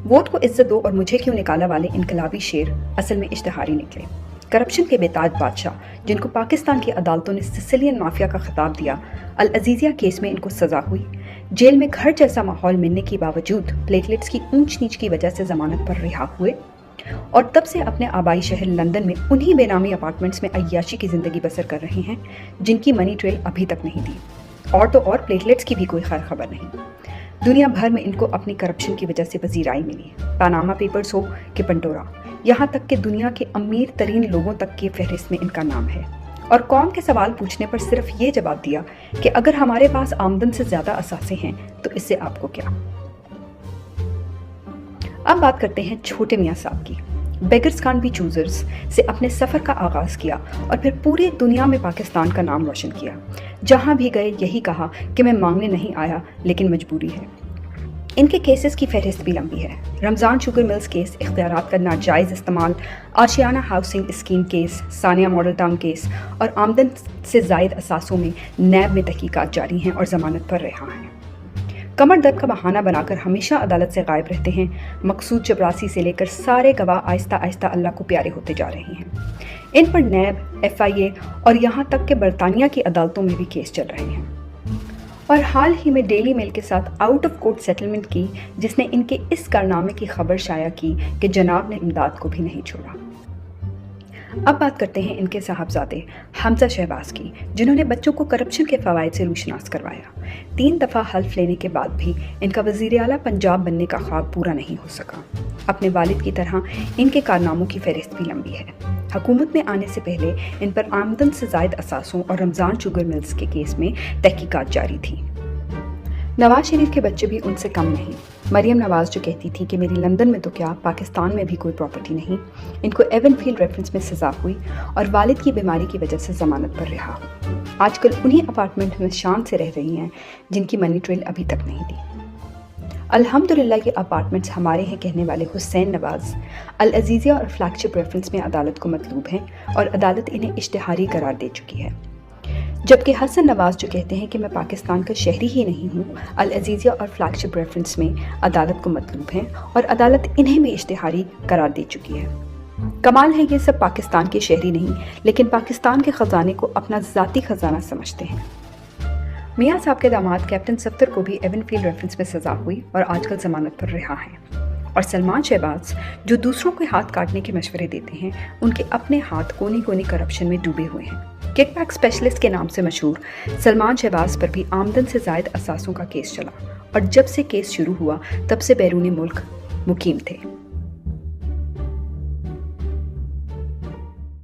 Vote को इज्जत दो और मुझे क्यों निकाला वाले इनकलाबी शेर असल में इश्तिहारी निकले। करप्शन के बेताज बादशाह जिनको पाकिस्तान की अदालतों ने सिसिलियन माफिया का खिताब दिया, अल अजीजिया केस में इनको सजा हुई। जेल में घर जैसा माहौल मिलने के बावजूद प्लेटलेट्स की ऊंच नीच की वजह से जमानत पर रिहा हुए और तब से अपने आबाई शहर लंदन में उन्हीं बेनामी अपार्टमेंट्स में अय्याशी की जिंदगी बसर कर रहे हैं जिनकी मनी ट्रेल अभी तक नहीं दी। और तो और प्लेटलेट्स की भी कोई खैर खबर नहीं। दुनिया भर में इनको अपनी करप्शन की वजह से वजीराई मिली, पनामा पेपर्स हो कि पंडोरा, यहाँ तक कि दुनिया के अमीर तरीन लोगों तक की फहरिस्त में इनका नाम है। और कौम के सवाल पूछने पर सिर्फ ये जवाब दिया कि अगर हमारे पास आमदन से ज्यादा असासे हैं तो इससे आपको क्या। अब बात करते हैं छोटे मियाँ साहब की। बेगर्स कांट बी चूजर्स से अपने सफ़र का आगाज़ किया और फिर पूरी दुनिया में पाकिस्तान का नाम रोशन किया। जहाँ भी गए यही कहा कि मैं मांगने नहीं आया लेकिन मजबूरी है। इनके केसेस की फहरिस्त भी लंबी है। रमज़ान शुगर मिल्स केस, इख्तियारात का नाजायज़ इस्तेमाल, आशियाना हाउसिंग स्कीम केस, सानिया मॉडल टाउन केस और आमदन से ज़ायद असासों में नैब में तहकीकात जारी हैं और ज़मानत पर रिहा हैं। कमर दर्द का बहाना बनाकर हमेशा अदालत से गायब रहते हैं। मकसूद चपरासी से लेकर सारे गवाह आहिस्ता आहिस्ता अल्लाह को प्यारे होते जा रहे हैं। इन पर नैब, FIA और यहाँ तक कि बरतानिया की अदालतों में भी केस चल रहे हैं। और हाल ही में डेली मेल के साथ आउट ऑफ कोर्ट सेटलमेंट की, जिसने इनके इस कारनामे की खबर शाया की कि जनाब ने इमदाद को भी नहीं छोड़ा। अब बात करते हैं इनके साहबजादे हमजा शहबाज की, जिन्होंने बच्चों को करप्शन के फ़वाइद से रूशनास करवाया। 3 दफ़ा हल्फ लेने के बाद भी इनका वज़ीर आला पंजाब बनने का ख्वाब पूरा नहीं हो सका। अपने वालिद की तरह इनके कारनामों की फहरिस्त भी लंबी है। हुकूमत में आने से पहले इन पर आमदन से ज़ायद असासों और रमज़ान शुगर मिल्स के केस में तहकीकात जारी थी। नवाज शरीफ के बच्चे भी उनसे कम नहीं। मरियम नवाज जो कहती थी कि मेरी लंदन में तो क्या, पाकिस्तान में भी कोई प्रॉपर्टी नहीं, इनको एवनफील्ड रेफरेंस में सजा हुई और वालिद की बीमारी की वजह से ज़मानत पर रिहा हुई। आजकल उन्हीं अपार्टमेंट में शान से रह रही हैं जिनकी मनी ट्रेल अभी तक नहीं दी। अल्हम्दुलिल्लाह ये अपार्टमेंट्स हमारे हैं कहने वाले हुसैन नवाज अल अजीजिया और फ्लैगशिप रेफरेंस में अदालत को मतलूब हैं और अदालत इन्हें इश्तिहारी करार दे चुकी है। जबकि हसन नवाज जो कहते हैं कि मैं पाकिस्तान का शहरी ही नहीं हूँ, अल अजीजिया और फ्लैगशिप रेफरेंस में अदालत को मतलूब हैं और अदालत इन्हें भी इश्तिहारी करार दे चुकी है। कमाल है ये सब पाकिस्तान के शहरी नहीं, लेकिन पाकिस्तान के ख़जाने को अपना ज़ाती ख़जाना समझते हैं। मियाँ साहब के दामाद कैप्टन सफ्तर को भी एवनफील्ड रेफरेंस में सज़ा हुई और आजकल ज़मानत पर रिहा हैं। और सलमान शहबाज जो दूसरों के हाथ काटने के मशवरे देते हैं, उनके अपने हाथ कोनी कोनी करप्शन में डूबे हुए हैं। किकबैक स्पेशलिस्ट के नाम से मशहूर सलमान शहबाज पर भी आमदन से ज़ायद असासों का केस चला और जब से केस शुरू हुआ तब से बैरूनी मुल्क मुकीम थे।